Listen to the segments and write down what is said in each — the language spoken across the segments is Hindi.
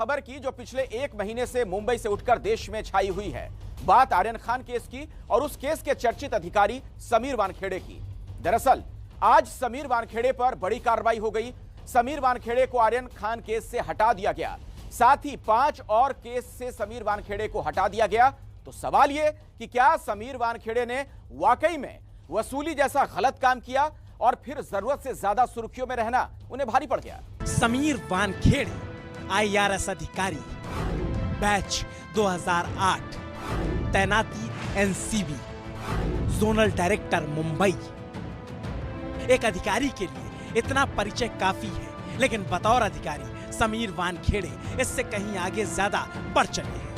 खबर की जो पिछले एक महीने से मुंबई से उठकर देश में छाई हुई है। बात आर्यन खान केस की और उस केस के चर्चित अधिकारी समीर वानखेड़े की। दरअसल आज समीर वानखेड़े पर बड़ी कार्रवाई हो गई। समीर वानखेड़े को आर्यन खान केस से हटा दिया गया, साथ ही 5 और केस से समीर वानखेड़े को हटा दिया गया। तो सवाल यह कि क्या समीर वानखेड़े ने वाकई में वसूली जैसा गलत काम किया और फिर जरूरत से ज्यादा सुर्खियों में रहना उन्हें भारी पड़ गया। समीर वानखेड़े IRS अधिकारी, बैच 2008, तैनाती NCB, जोनल डायरेक्टर मुंबई। एक अधिकारी के लिए इतना परिचय काफी है, लेकिन बतौर अधिकारी समीर वानखेड़े इससे कहीं आगे ज्यादा बढ़ चले हैं।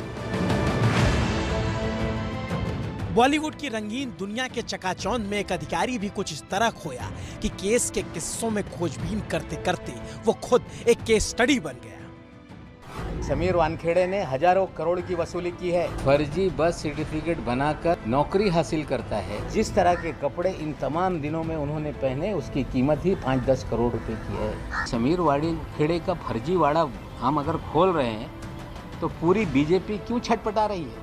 बॉलीवुड की रंगीन दुनिया के चकाचौंध में एक अधिकारी भी कुछ इस तरह खोया कि केस के किस्सों में खोजबीन करते करते वो खुद एक केस स्टडी बन गया। समीर वानखेड़े ने हजारों करोड़ की वसूली की है। फर्जी बर्थ सर्टिफिकेट बनाकर नौकरी हासिल करता है। जिस तरह के कपड़े इन तमाम दिनों में उन्होंने पहने, उसकी कीमत ही 5-10 करोड़ रुपए की है। समीर वानखेड़े का फर्जीवाड़ा हम अगर खोल रहे हैं तो पूरी बीजेपी क्यों छटपटा रही है?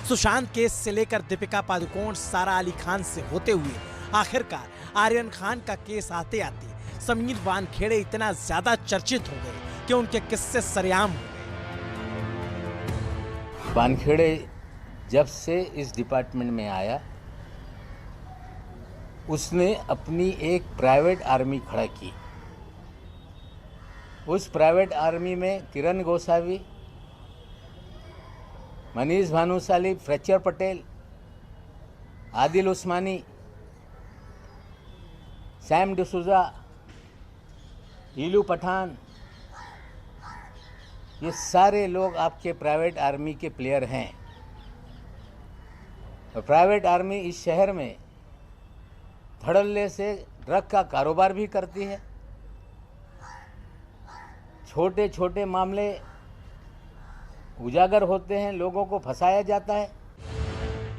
सुशांत केस से लेकर दीपिका पादुकोण, सारा अली खान से होते हुए आखिरकार आर्यन खान का केस आते आते समीर वानखेड़े इतना ज्यादा चर्चित हो गए कि उनके किस्से सरेआम हो गए। वानखेड़े जब से इस डिपार्टमेंट में आया, उसने अपनी एक प्राइवेट आर्मी खड़ा की। उस प्राइवेट आर्मी में किरण गोसावी, मनीष भानुशाली, फ्रेक्चर पटेल, आदिल उस्मानी, सैम डिसूजा, हीलू पठान, ये सारे लोग आपके प्राइवेट आर्मी के प्लेयर हैं। और प्राइवेट आर्मी इस शहर में धड़ल्ले से ड्रग का कारोबार भी करती है। छोटे छोटे मामले उजागर होते हैं, लोगों को फंसाया जाता है।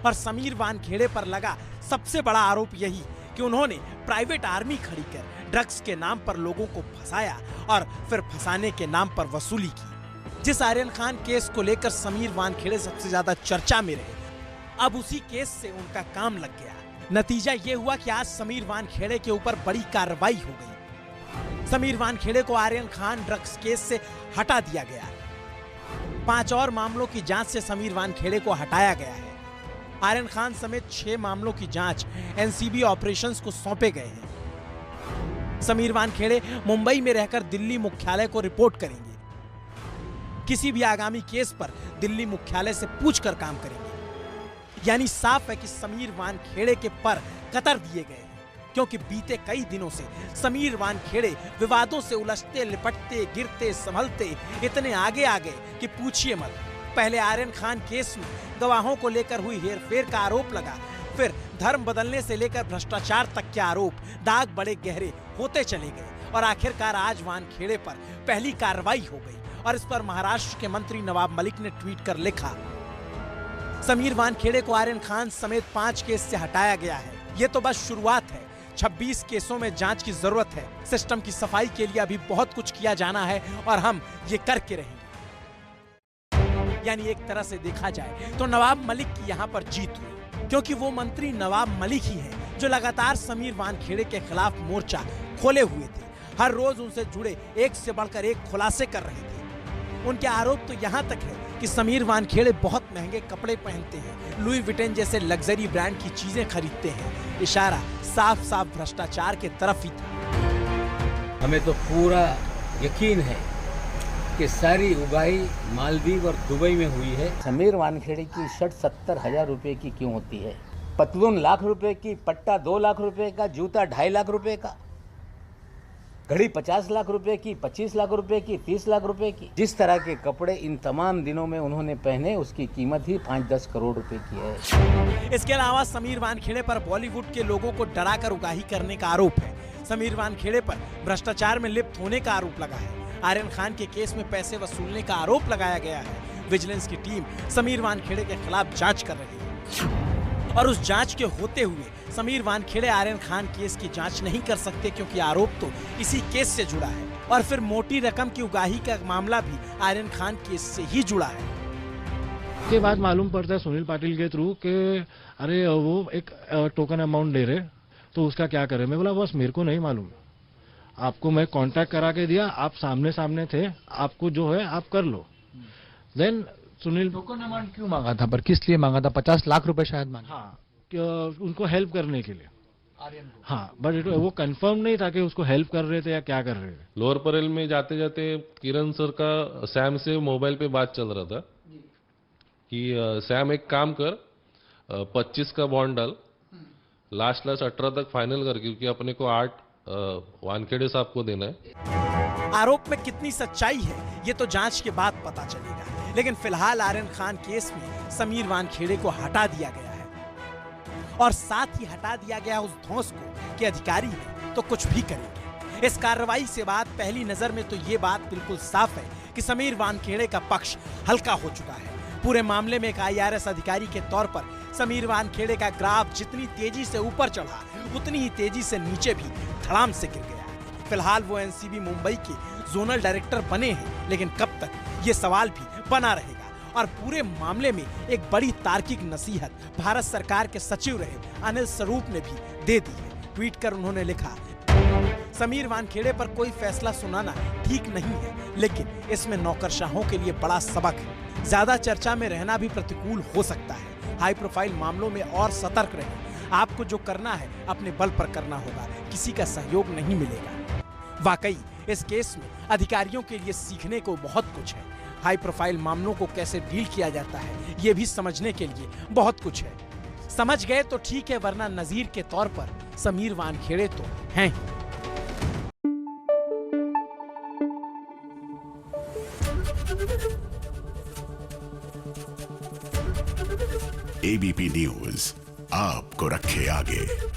पर समीर वानखेड़े पर लगा सबसे बड़ा आरोप यही कि उन्होंने प्राइवेट आर्मी खड़ी कर ड्रग्स के नाम पर लोगों को फंसाया और फिर फंसाने के नाम पर वसूली की। जिस आर्यन खान केस को लेकर समीर वानखेड़े सबसे ज्यादा चर्चा में रहे, अब उसी केस से उनका काम लग गया। नतीजा ये हुआ कि आज समीर वानखेड़े के ऊपर बड़ी कार्रवाई हो गई। समीर वानखेड़े को आर्यन खान ड्रग्स केस से हटा दिया गया। 5 और मामलों की जांच से समीर वानखेड़े को हटाया गया है। आर्यन खान समेत 6 मामलों की जांच NCB ऑपरेशंस को सौंपे गए हैं। समीर वानखेड़े मुंबई में रहकर दिल्ली मुख्यालय को रिपोर्ट करेंगे। किसी भी आगामी केस पर दिल्ली मुख्यालय से पूछकर काम करेंगे। यानी साफ है कि समीर वानखेड़े के पर कतर दिए गए हैं, क्योंकि बीते कई दिनों से समीर वानखेड़े विवादों से उलझते, लिपटते, गिरते, संभलते इतने आगे आ गए कि पूछिए मत। पहले आर्यन खान केस में गवाहों को लेकर हुई हेरफेर का आरोप लगा, फिर धर्म बदलने से लेकर भ्रष्टाचार तक के आरोप, दाग बड़े गहरे होते चले गए और आखिरकार आज वानखेड़े पर पहली कार्रवाई हो गई। और इस पर महाराष्ट्र के मंत्री नवाब मलिक ने ट्वीट कर लिखा, समीर वानखेड़े को आर्यन खान समेत 5 केस से हटाया गया है। ये तो बस शुरुआत है, 26 केसों में जांच की जरूरत है। सिस्टम की सफाई के लिए अभी बहुत कुछ किया जाना है और हम ये करके रहेंगे। यानी एक तरह से देखा जाए तो नवाब मलिक की यहाँ पर जीत हुई, क्योंकि वो मंत्री नवाब मलिक ही हैं जो लगातार समीर वानखेड़े के खिलाफ मोर्चा खोले हुए थे। हर रोज उनसे जुड़े एक से बढ़कर एक खुलासे कर रहे थे। उनके आरोप तो यहाँ तक है कि समीर वानखेड़े बहुत महंगे कपड़े पहनते हैं, लुई विटेन जैसे लग्जरी ब्रांड की चीजें खरीदते हैं। इशारा साफ साफ भ्रष्टाचार के तरफ ही था। हमें तो पूरा यकीन है कि सारी उगाही मालदीव और दुबई में हुई है। समीर वानखेड़े की शर्ट 70,000 रुपए की क्यों होती है? पतलून लाख रुपए की, पट्टा 2 लाख रुपए का, जूता 2.5 लाख रुपए का, घड़ी 50 लाख रुपए की, 25 लाख रुपए की, 30 लाख रुपए की। जिस तरह के कपड़े इन तमाम दिनों में उन्होंने पहने, उसकी कीमत ही 5-10 करोड़ रुपए की है। इसके अलावा समीर वानखेड़े पर बॉलीवुड के लोगों को डराकर उगाही करने का आरोप है। समीर वानखेड़े पर भ्रष्टाचार में लिप्त होने का आरोप लगा है। आर्यन खान के केस में पैसे वसूलने का आरोप लगाया गया है। विजिलेंस की टीम समीर वानखेड़े के खिलाफ जांच कर रही है। और उस जांच के होते हुए समीर वानखेड़े आर्यन खान केस की जांच नहीं कर सकते क्योंकि आरोप तो इसी केस से जुड़ा है और फिर मोटी रकम की उगाही का मामला भी आर्यन खान केस से ही जुड़ा है। के बाद मालूम पड़ता है सुनील पाटिल के थ्रू कि अरे वो एक टोकन अमाउंट दे रहे, तो उसका क्या करें। मैं बोला बस मेरे को नहीं मालूम, आपको मैं कांटेक्ट करा के दिया, आप सामने सामने थे, आपको जो है आप कर लो। देन सुनील टोकन अमाउंट क्यों मांगा था, पर किस लिए मांगा था? 50 लाख रुपए शायद मांगा। हाँ, उनको हेल्प करने के लिए। हाँ, बट वो कंफर्म नहीं था कि उसको हेल्प कर रहे थे या क्या कर रहे थे। लोअर परेल में जाते जाते किरण सर का सैम से मोबाइल पे बात चल रहा था कि सैम एक काम कर, 25 का बॉन्ड डाल, लास्ट 18 तक फाइनल कर, क्योंकि अपने को 8 वानखेड़े साहब को देना है। आरोप में कितनी सच्चाई है ये तो जांच के बाद पता चलेगा, लेकिन फिलहाल आर्यन खान केस में समीर वानखेड़े को हटा दिया गया है और साथ ही हटा दिया गया उस धौंस को कि अधिकारी है तो कुछ भी करेंगे। इस कार्रवाई से बाद पहली नजर में तो ये बात बिल्कुल साफ है कि समीर वानखेड़े का पक्ष हल्का हो चुका है। पूरे मामले में एक IRS अधिकारी के तौर पर समीर वानखेड़े का ग्राफ जितनी तेजी से ऊपर चढ़ा उतनी ही तेजी से नीचे भी धड़ाम से गिर गया। फिलहाल वो NCB मुंबई के जोनल डायरेक्टर बने हैं, लेकिन कब तक ये सवाल भी बना रहेगा। और पूरे मामले में एक बड़ी तार्किक नसीहत भारत सरकार के सचिव रहे अनिल स्वरूप ने भी दे दी है। ट्वीट कर उन्होंने लिखा, समीर वानखेड़े पर कोई फैसला सुनाना ठीक नहीं है, लेकिन इसमें नौकरशाहों के लिए बड़ा सबक है। ज्यादा चर्चा में रहना भी प्रतिकूल हो सकता है। हाई प्रोफाइल मामलों में और सतर्क रहें। आपको जो करना है अपने बल पर करना होगा, किसी का सहयोग नहीं मिलेगा। वाकई इस केस में अधिकारियों के लिए सीखने को बहुत कुछ है। हाई प्रोफाइल मामलों को कैसे डील किया जाता है ये भी समझने के लिए बहुत कुछ है। समझ गए तो ठीक है, वरना नजीर के तौर पर समीर वानखेड़े तो हैं ही। ABP न्यूज आपको रखे आगे।